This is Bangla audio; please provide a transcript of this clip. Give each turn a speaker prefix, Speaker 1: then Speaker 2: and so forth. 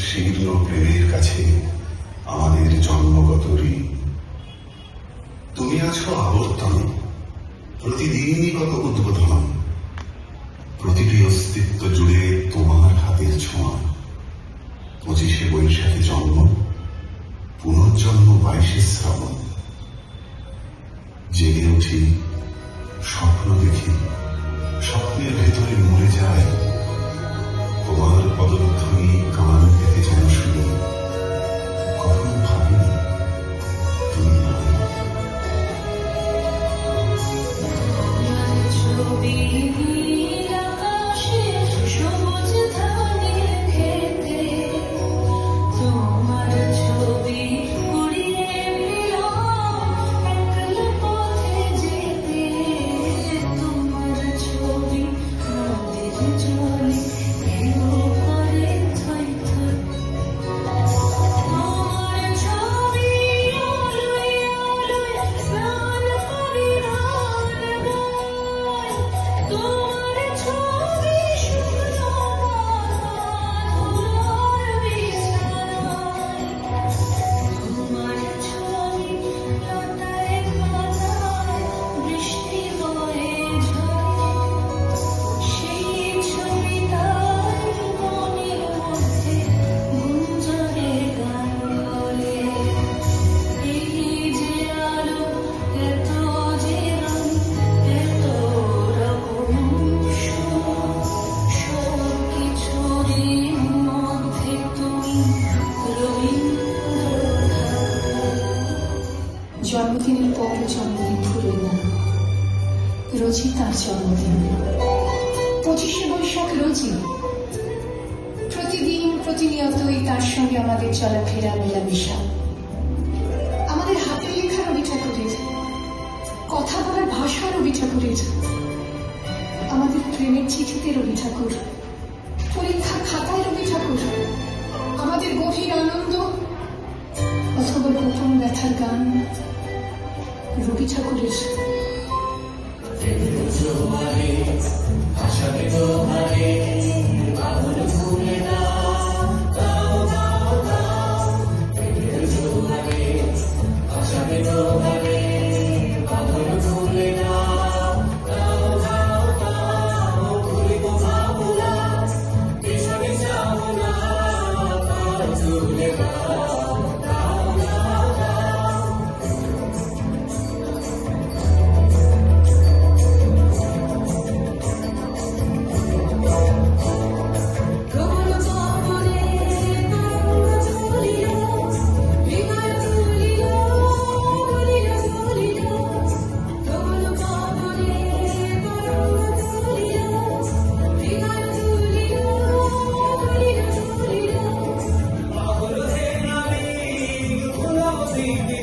Speaker 1: শীর্ণ প্রেমের কাছে আমাদের জন্মগত ঋণ। তুমি আছো আবর্তনে, প্রতিদিনই কত উদ্বোধন, প্রতিটি অস্তিত্ব জুড়ে তোমার হাতের ছোঁয়া। 25শে বৈশাখে জন্ম, পুনর্জন্ম 22শে শ্রাবণ। জেগে উঠি, স্বপ্ন দেখি, স্বপ্নের ভেতরে মরে যায় তোমার পদধ্বনি কান পেতে যেন শুনি। কখনো ভাবিনি তুমি নাই।
Speaker 2: জন্মদিনের পর জন্মদিন ভুলে না, রোজই তার জন্মদিন। 25শে বৈশাখ রোজই, প্রতিদিন প্রতিনিয়তই তার সঙ্গে আমাদের চলাফেরা মেলামেশা। আমাদের হাতের লেখা রবি ঠাকুরের, কথা বলার ভাষা রবি ঠাকুরের, আমাদের প্রেমের চিঠিতে রবি ঠাকুর, পরীক্ষার খাতায় রবি ঠাকুর, আমাদের গভীর আনন্দ অথবা গোপন ব্যথার গান রবি ঠাকুরের।
Speaker 3: See